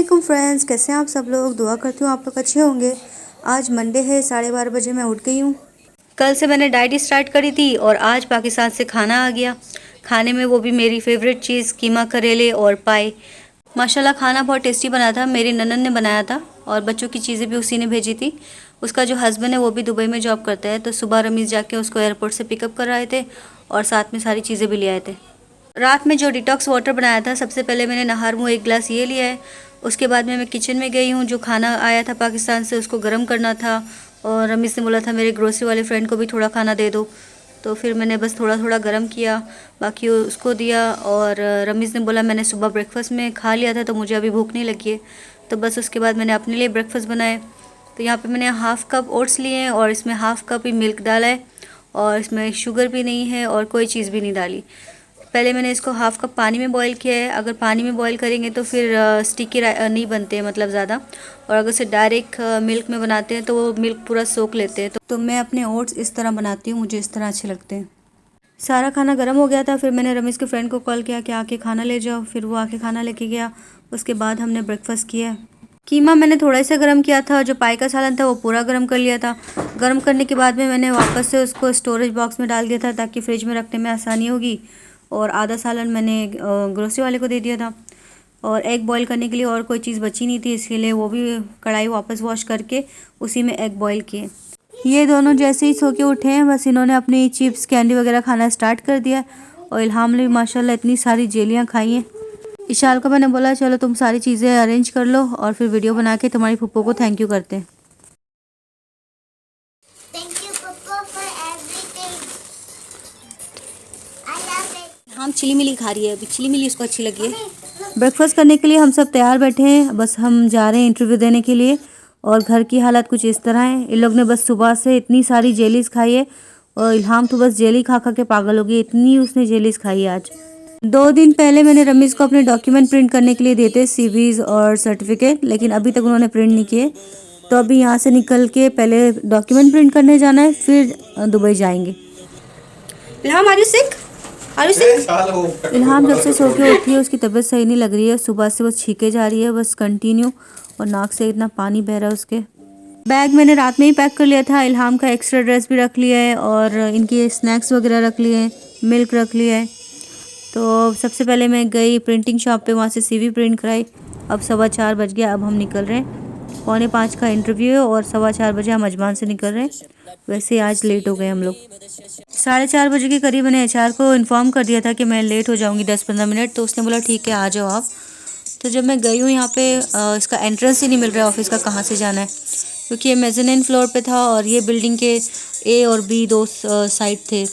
वालेकुम फ्रेंड्स, कैसे हैं आप सब लोग। दुआ करती हूँ आप लोग अच्छे होंगे। आज मंडे है, 12:30 बजे मैं उठ गई हूँ। कल से मैंने डाइट स्टार्ट करी थी और आज पाकिस्तान से खाना आ गया। खाने में वो भी मेरी फेवरेट चीज़ कीमा करेले और पाए। माशाल्लाह खाना बहुत टेस्टी बना था। मेरी ननन ने बनाया था और बच्चों की चीज़ें भी उसी ने भेजी थी। उसका जो हस्बैंड है वो भी दुबई में जॉब करता है, तो सुबह रमीज़ जाके उसको एयरपोर्ट से पिकअप कर आए थे और साथ में सारी चीज़ें भी ले आए थे। रात में जो डिटॉक्स वाटर बनाया था, सबसे पहले मैंने नहार मुँह एक गिलास ये लिया है। उसके बाद में मैं किचन में गई हूँ। जो खाना आया था पाकिस्तान से उसको गर्म करना था और रमीज़ ने बोला था मेरे ग्रोसरी वाले फ्रेंड को भी थोड़ा खाना दे दो, तो फिर मैंने बस थोड़ा थोड़ा गर्म किया, बाकी उसको दिया। और रमीज़ ने बोला मैंने सुबह ब्रेकफास्ट में खा लिया था तो मुझे अभी भूख नहीं लगी है, तो बस उसके बाद मैंने अपने लिए ब्रेकफास्ट बनाए। तो यहाँ पे मैंने हाफ़ कप ओट्स लिए हैं और इसमें हाफ़ कप ही मिल्क डाला है और इसमें शुगर भी नहीं है और कोई चीज़ भी नहीं डाली। पहले मैंने इसको हाफ़ कप पानी में बॉईल किया है। अगर पानी में बॉईल करेंगे तो फिर स्टिकी नहीं बनते हैं मतलब ज़्यादा, और अगर से डायरेक्ट मिल्क में बनाते हैं तो वो मिल्क पूरा सोख लेते हैं। तो मैं अपने ओट्स इस तरह बनाती हूँ, मुझे इस तरह अच्छे लगते हैं। सारा खाना गर्म हो गया था, फिर मैंने रमीज़ के फ्रेंड को कॉल किया कि आके खाना ले जाओ। फिर वो आके खाना लेके गया। उसके बाद हमने ब्रेकफास्ट किया। कीमा मैंने थोड़ा सा गर्म किया था, जो पाई का सालन था वो पूरा गर्म कर लिया था। गर्म करने के बाद में मैंने वापस से उसको स्टोरेज बॉक्स में डाल दिया था ताकि फ्रिज में रखने में आसानी होगी। और आधा सालन मैंने ग्रोसरी वाले को दे दिया था। और एग बॉईल करने के लिए और कोई चीज़ बची नहीं थी, इसके लिए वो भी कढ़ाई वापस वॉश करके उसी में एग बॉईल किए। ये दोनों जैसे ही सो के उठे हैं, बस इन्होंने अपनी चिप्स कैंडी वगैरह खाना स्टार्ट कर दिया। और इल्हाम ने भी माशाल्लाह इतनी सारी जेलियाँ खाई हैं। इशाल को मैंने बोला चलो तुम सारी चीज़ें अरेंज कर लो और फिर वीडियो बना के तुम्हारी फूफो को थैंक यू करते हैं। हम चिली मिली खा रही है, अभी चिली मिली उसको अच्छी लगी है। ब्रेकफास्ट करने के लिए हम सब तैयार बैठे हैं, बस हम जा रहे हैं इंटरव्यू देने के लिए। और घर की हालत कुछ इस तरह है। इन लोग ने बस सुबह से इतनी सारी जेलीज खाई है और इल्हाम तो बस जेली खा खा के पागल हो गई, इतनी उसने जेलीज खाई है आज। 2 दिन पहले मैंने रमीज़ को अपने डॉक्यूमेंट प्रिंट करने के लिए देते, सीवीज और सर्टिफिकेट, लेकिन अभी तक उन्होंने प्रिंट नहीं किए। तो अभी यहाँ से निकल के पहले डॉक्यूमेंट प्रिंट करने जाना है, फिर दुबई जाएंगे। इल्हाम आर यू सिक? इल्हाम जब से सो के उठी है उसकी तबीयत सही नहीं लग रही है। सुबह से बस छीके जा रही है बस कंटिन्यू, और नाक से इतना पानी बह रहा है उसके। बैग मैंने रात में ही पैक कर लिया था। इल्हाम का एक्स्ट्रा ड्रेस भी रख लिया है और इनके स्नैक्स वगैरह रख लिए हैं, मिल्क रख लिया है। तो सबसे पहले मैं गई प्रिंटिंग शॉप पे, वहाँ से सीवी प्रिंट कराई। अब 4:15 बज गया, अब हम निकल रहे हैं। 3:45 का इंटरव्यू है और 4:15 बजे हम अजमान से निकल रहे हैं। वैसे आज लेट हो गए हम लोग। 4:30 बजे के करीब मैंने एचआर को इन्फॉर्म कर दिया था कि मैं लेट हो जाऊंगी 10-15 मिनट, तो उसने बोला ठीक है आ जाओ आप। तो जब मैं गई हूँ यहाँ पे इसका एंट्रेंस ही नहीं मिल रहा है ऑफिस का, कहाँ से जाना है, क्योंकि ये मेज़ानिन फ्लोर पे था और ये बिल्डिंग के ए और बी 2 साइड थे।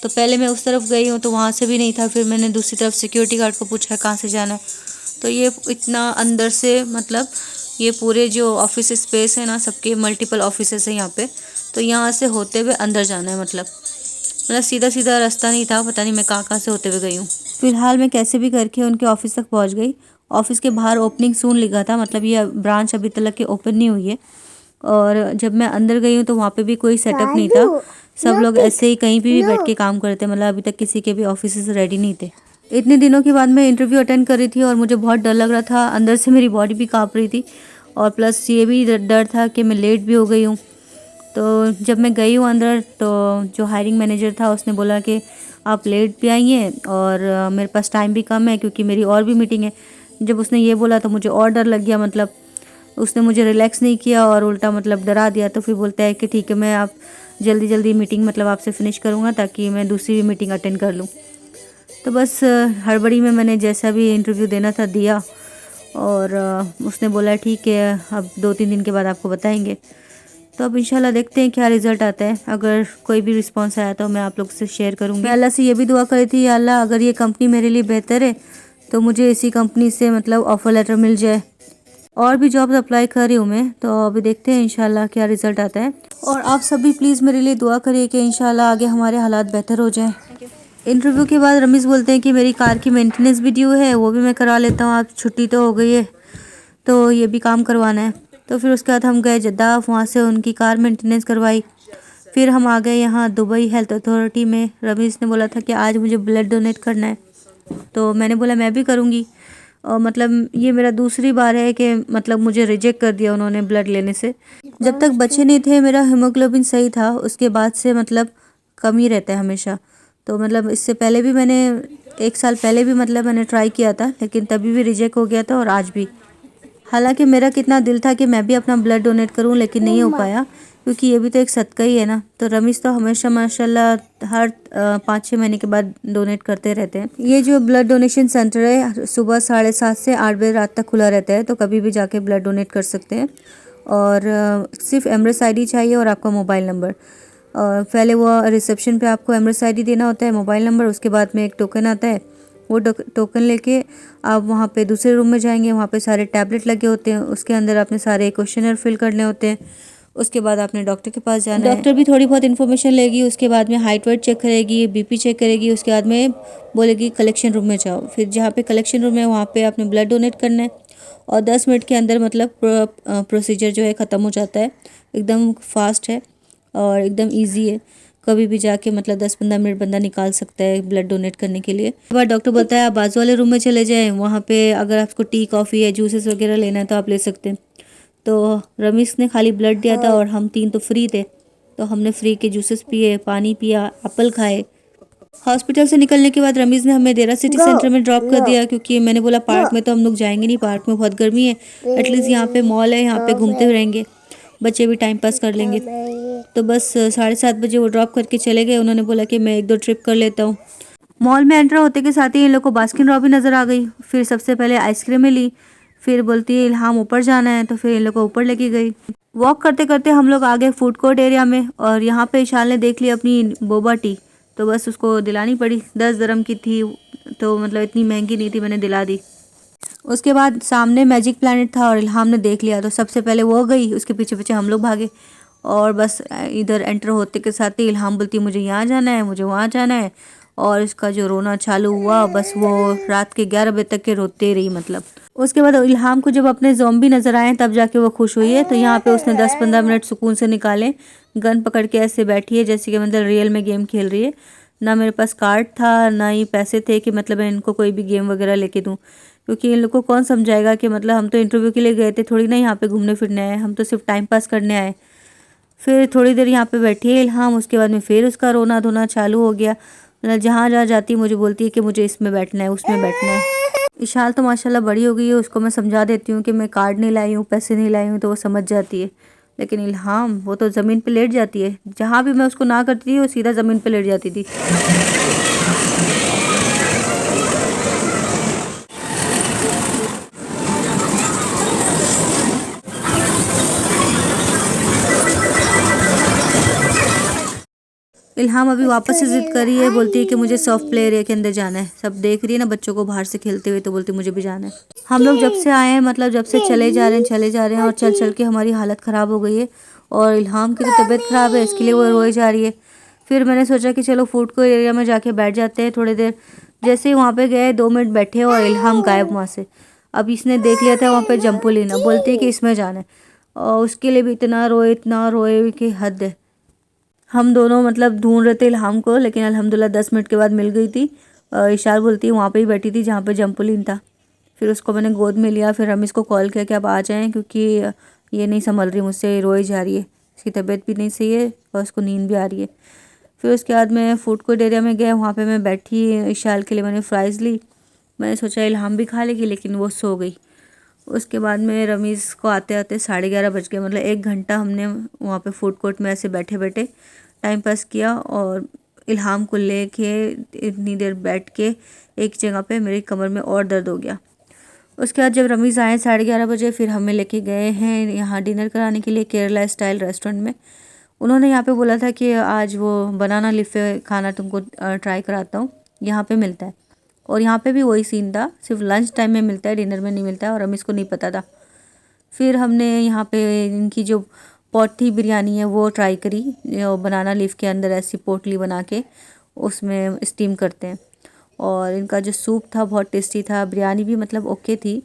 तो पहले मैं उस तरफ गई हूँ तो वहाँ से भी नहीं था, फिर मैंने दूसरी तरफ सिक्योरिटी गार्ड को पूछा कहाँ से जाना है। तो ये इतना अंदर से, मतलब ये पूरे जो ऑफिस स्पेस है ना, सबके मल्टीपल ऑफिसेस है यहाँ पे, तो यहाँ से होते हुए अंदर जाना है। मतलब सीधा सीधा रास्ता नहीं था, पता नहीं मैं कहाँ से होते हुए गई हूँ। फिलहाल मैं कैसे भी करके उनके ऑफिस तक पहुँच गई। ऑफिस के बाहर ओपनिंग सून लिखा था, मतलब ये ब्रांच अभी तक के ओपन नहीं हुई है। और जब मैं अंदर गई हूँ तो वहाँ पे भी कोई सेटअप नहीं था, सब लोग ऐसे ही कहीं भी बैठ के काम करते, मतलब अभी तक किसी के भी ऑफिस रेडी नहीं थे। इतने दिनों के बाद मैं इंटरव्यू अटेंड कर रही थी और मुझे बहुत डर लग रहा था, अंदर से मेरी बॉडी भी काँप रही थी और प्लस ये भी डर था कि मैं लेट भी हो गई हूँ। तो जब मैं गई हूँ अंदर तो जो हायरिंग मैनेजर था उसने बोला कि आप लेट भी आई हैं और मेरे पास टाइम भी कम है क्योंकि मेरी और भी मीटिंग है। जब उसने ये बोला तो मुझे और डर लग गया, मतलब उसने मुझे रिलैक्स नहीं किया और उल्टा मतलब डरा दिया। तो फिर बोलता है कि ठीक है मैं आप जल्दी जल्दी मीटिंग मतलब आपसे फिनिश करूँगा ताकि मैं दूसरी भी मीटिंग अटेंड कर लूँ। तो बस हड़बड़ी में मैंने जैसा भी इंटरव्यू देना था दिया और उसने बोला ठीक है अब 2-3 दिन के बाद आपको बताएंगे। तो अब इंशाल्लाह देखते हैं क्या रिज़ल्ट आता है। अगर कोई भी रिस्पांस आया तो मैं आप लोग से शेयर करूँगी। मैं अल्लाह से ये भी दुआ करी थी, या अल्लाह अगर ये कंपनी मेरे लिए बेहतर है तो मुझे इसी कंपनी से मतलब ऑफ़र लेटर मिल जाए। और भी जॉब्स अप्लाई कर रही हूँ मैं, तो अभी देखते हैं इंशाल्लाह क्या रिज़ल्ट आता है। और आप सभी प्लीज़ मेरे लिए दुआ करिए कि इंशाल्लाह आगे हमारे हालात बेहतर हो जाएँ। इंटरव्यू के बाद रमीज़ बोलते हैं कि मेरी कार की मेंटेनेंस भी ड्यू है, वो भी मैं करवा लेता हूँ, आप छुट्टी तो हो गई है तो ये भी काम करवाना है। तो फिर उसके बाद हम गए जद्दा, वहाँ से उनकी कार मेंटेनेंस करवाई। फिर हम आ गए यहाँ दुबई हेल्थ अथॉरिटी में। रमीज़ ने बोला था कि आज मुझे ब्लड डोनेट करना है, तो मैंने बोला मैं भी करूँगी। और मतलब ये मेरा दूसरी बार है कि मतलब मुझे रिजेक्ट कर दिया उन्होंने ब्लड लेने से। जब तक बच्चे नहीं थे मेरा हीमोग्लोबिन सही था, उसके बाद से मतलब कम ही रहता है हमेशा। तो मतलब इससे पहले भी मैंने 1 साल पहले भी मतलब मैंने ट्राई किया था, लेकिन तभी भी रिजेक्ट हो गया था और आज भी। हालांकि मेरा कितना दिल था कि मैं भी अपना ब्लड डोनेट करूं, लेकिन नहीं हो पाया, क्योंकि ये भी तो एक सदका ही है ना। तो रमीज़ तो हमेशा माशाल्लाह हर 5-6 महीने के बाद डोनेट करते रहते हैं। ये जो ब्लड डोनेशन सेंटर है सुबह 7:30 से 8 बजे रात तक खुला रहता है, तो कभी भी जाके ब्लड डोनेट कर सकते हैं। और सिर्फ एमरेस आईडी चाहिए और आपका मोबाइल नंबर। और पहले वो रिसेप्शन पे आपको एमरेस आईडी देना होता है, मोबाइल नंबर, उसके बाद में एक टोकन आता है। वो टोकन लेके आप वहाँ पे दूसरे रूम में जाएंगे, वहाँ पे सारे टैबलेट लगे होते हैं, उसके अंदर आपने सारे क्वेश्चनर फिल करने होते हैं। उसके बाद आपने डॉक्टर के पास जाना है, डॉक्टर भी थोड़ी बहुत इन्फॉर्मेशन लेगी, उसके बाद में हाइट वेट चेक करेगी, बीपी चेक करेगी, उसके बाद में बोलेगी कलेक्शन रूम में जाओ। फिर जहाँ पे कलेक्शन रूम है वहाँ पे आपने ब्लड डोनेट करना है और 10 मिनट के अंदर मतलब प्रोसीजर जो है ख़त्म हो जाता है। एकदम फास्ट है और एकदम ईजी है, कभी भी जाके मतलब 10-15 मिनट बंदा निकाल सकता है ब्लड डोनेट करने के लिए। एक बार डॉक्टर बोलता है आप बाजू वाले रूम में चले जाएं, वहाँ पे अगर आपको टी कॉफ़ी या जूसेस वगैरह लेना है तो आप ले सकते हैं। तो रमीज़ ने खाली ब्लड दिया था और हम 3 तो फ्री थे, तो हमने फ्री के जूसेस पिए, पानी पिया, एप्पल खाए। हॉस्पिटल से निकलने के बाद रमीज़ ने हमें देरा सिटी सेंटर में ड्रॉप कर दिया, क्योंकि मैंने बोला पार्क में तो हम लोग जाएंगे नहीं, पार्क में बहुत गर्मी है, एटलीस्ट यहाँ पे मॉल है, यहाँ पे घूमते रहेंगे, बच्चे भी टाइम पास कर लेंगे। तो बस 7:30 बजे वो ड्रॉप करके चले गए। उन्होंने बोला कि मैं 1-2 ट्रिप कर लेता हूँ। मॉल में एंटर होते के साथ ही इन लोग को बास्किन रॉबिन नज़र आ गई। फिर सबसे पहले आइसक्रीमें ली, फिर बोलती है इल्हाम ऊपर जाना है, तो फिर इन लोग को ऊपर लेके गई। वॉक करते करते हम लोग आ गए फूड कोर्ट एरिया में, और यहाँ पे इशाल ने देख ली अपनी बोबा टी, तो बस उसको दिलानी पड़ी। 10 दरम की थी, तो मतलब इतनी महंगी नहीं थी, मैंने दिला दी। उसके बाद सामने मैजिक प्लैनेट था और इल्हाम ने देख लिया, तो सबसे पहले वो गई, उसके पीछे पीछे हम लोग भागे। और बस इधर एंटर होते के साथ ही इल्हाम बोलती मुझे यहाँ जाना है, मुझे वहाँ जाना है, और इसका जो रोना चालू हुआ, बस वो रात के 11 बजे तक के रोते रही मतलब। उसके बाद इल्हाम को जब अपने ज़ॉम्बी नज़र आए तब जाके वो खुश हुई है। तो यहाँ पे उसने 10-15 मिनट सुकून से निकाले, गन पकड़ के ऐसे बैठी है जैसे कि मतलब रियल में गेम खेल रही है। ना मेरे पास कार्ड था, ना ही पैसे थे कि मतलब मैं इनको कोई भी गेम वगैरह लेके दूँ, क्योंकि इन लोग को कौन समझाएगा कि मतलब हम तो इंटरव्यू के लिए गए थे, थोड़ी ना यहाँ पे घूमने फिरने आए, हम तो सिर्फ टाइम पास करने आए। फिर थोड़ी देर यहाँ पे बैठी है इल्हाम, उसके बाद में फिर उसका रोना धोना चालू हो गया। मतलब जहाँ जहाँ जाती मुझे बोलती है कि मुझे इसमें बैठना है, उसमें बैठना है। इशाल तो माशाल्लाह बड़ी हो गई है, उसको मैं समझा देती हूँ कि मैं कार्ड नहीं लाई हूँ, पैसे नहीं लाई हूँ, तो वो समझ जाती है। लेकिन इल्हाम वो तो ज़मीन पे लेट जाती है, जहाँ भी मैं उसको ना करती थी वो सीधा ज़मीन पे लेट जाती थी। इल्हाम अभी वापस से जिद कर रही है, बोलती है कि मुझे सॉफ्ट प्ले एरिया के अंदर जाना है। सब देख रही है ना बच्चों को बाहर से खेलते हुए, तो बोलती मुझे भी जाना है। हम लोग जब से आए हैं, मतलब जब से चले जा रहे हैं और चल चल के हमारी हालत ख़राब हो गई है, और इल्हाम की तो तबीयत ख़राब है, इसके लिए वो रोए जा रही है। फिर मैंने सोचा कि चलो फूड कोर्ट एरिया में जाके बैठ जाते हैं थोड़ी देर। जैसे ही वहाँ पे गए 2 मिनट बैठे और इल्हाम गायब वहाँ से। अब इसने देख लिया था वहाँ पे जंपोलिन, अब बोलती है कि इसमें जाना है, और उसके लिए भी इतना रोए कि हद है। हम दोनों मतलब ढूंढ रहे थे इल्हाम को, लेकिन अल्हम्दुलिल्लाह 10 मिनट के बाद मिल गई थी। इशार बोलती है वहाँ पे ही बैठी थी जहाँ पे जंपोलिन था। फिर उसको मैंने गोद में लिया, फिर हम इसको कॉल किया कि आप आ जाएं, क्योंकि ये नहीं संभल रही मुझसे, रोई जा रही है, इसकी तबीयत भी नहीं सही है और उसको नींद भी आ रही है। फिर उसके बाद मैं फूड कोर्ट एरिया में गया, वहाँ पे मैं बैठी, इशाल के लिए मैंने फ़्राइज़ ली। मैंने सोचा इल्हाम भी खा लेगी, लेकिन वो सो गई। उसके बाद में रमीज़ को आते आते 11:30 बज गए। मतलब 1 घंटा हमने वहाँ पे फूड कोर्ट में ऐसे बैठे बैठे टाइम पास किया, और इल्हाम को लेके इतनी देर बैठ के एक जगह पे मेरी कमर में और दर्द हो गया। उसके बाद जब रमीज़ आए 11:30 बजे, फिर हमें लेके गए हैं यहाँ डिनर कराने के लिए केरला स्टाइल रेस्टोरेंट में। उन्होंने यहाँ पे बोला था कि आज वो बनाना लीफ खाना तुमको ट्राई कराता हूँ, यहाँ पे मिलता है। और यहाँ पे भी वही सीन था, सिर्फ लंच टाइम में मिलता है, डिनर में नहीं मिलता है, और हमें इसको नहीं पता था। फिर हमने यहाँ पे इनकी जो पोटली बिरयानी है वो ट्राई करी, जो बनाना लीफ के अंदर ऐसी पोटली बना के उसमें स्टीम करते हैं। और इनका जो सूप था बहुत टेस्टी था, बिरयानी भी मतलब ओके थी,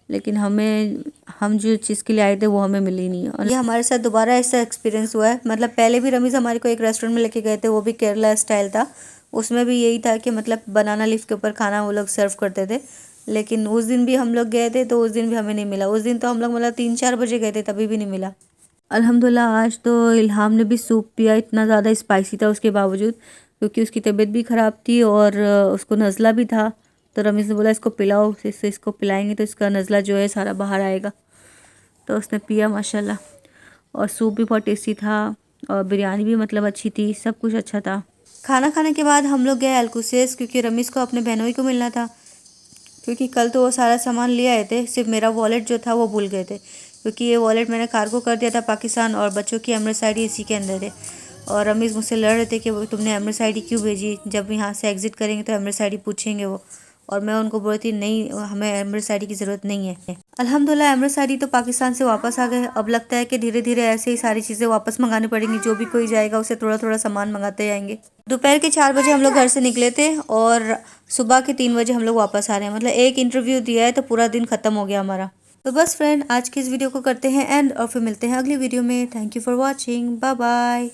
लेकिन हम जो चीज़ के लिए आए थे वो हमें मिली नहीं। और ये हमारे साथ दोबारा ऐसा एक्सपीरियंस हुआ है। मतलब पहले भी रमीज़ हमारे को एक रेस्टोरेंट में लेके गए थे, वो भी केरला स्टाइल था, उसमें भी यही था कि मतलब बनाना लीफ के ऊपर खाना वो लोग सर्व करते थे। लेकिन उस दिन भी हम लोग गए थे तो उस दिन भी हमें नहीं मिला। उस दिन तो हम लोग मतलब 3-4 बजे गए थे तभी भी नहीं मिला। अल्हम्दुलिल्लाह आज तो इल्हाम ने भी सूप पिया, इतना ज़्यादा स्पाइसी था उसके बावजूद, क्योंकि उसकी तबीयत भी ख़राब थी और उसको नज़ला भी था। तो रमीज़ ने बोला इसको पिलाओ, इसको पिलाएंगे तो इसका नज़ला जो है सारा बाहर आएगा। तो उसने पिया माशाल्लाह, और सूप भी बहुत टेस्टी था और बिरयानी भी मतलब अच्छी थी, सब कुछ अच्छा था। खाना खाने के बाद हम लोग गए अलकुसेस, क्योंकि रमीज़ को अपने बहनोई को मिलना था, क्योंकि कल तो वो सारा सामान ले आए थे, सिर्फ मेरा वॉलेट जो था वो भूल गए थे, क्योंकि ये वॉलेट मैंने कार्गो कर दिया था पाकिस्तान और बच्चों की एमरेस ID इसी के अंदर है। और रमीज़ मुझसे लड़ रहे थे कि वो तुमने एमरेस ID क्यों भेजी, जब यहाँ से एग्ज़िट करेंगे तो एमरेस ID पूछेंगे वो। और मैं उनको बोल रही थी नहीं, हमें एमरेस ID की ज़रूरत नहीं है। अल्हम्दुलिल्लाह एमरेस ID तो पाकिस्तान से वापस आ गए। अब लगता है कि धीरे धीरे ऐसे ही सारी चीज़ें वापस मंगानी पड़ेंगी, जो भी कोई जाएगा उसे थोड़ा थोड़ा सामान मंगाते जाएंगे। दोपहर के 4 बजे हम लोग घर से निकले थे और सुबह के 3 बजे हम लोग वापस आ रहे हैं। मतलब एक इंटरव्यू दिया है तो पूरा दिन ख़त्म हो गया हमारा। तो बस फ्रेंड, आज की इस वीडियो को करते हैं एंड और फिर मिलते हैं अगली वीडियो में। Thank you for watching, bye bye.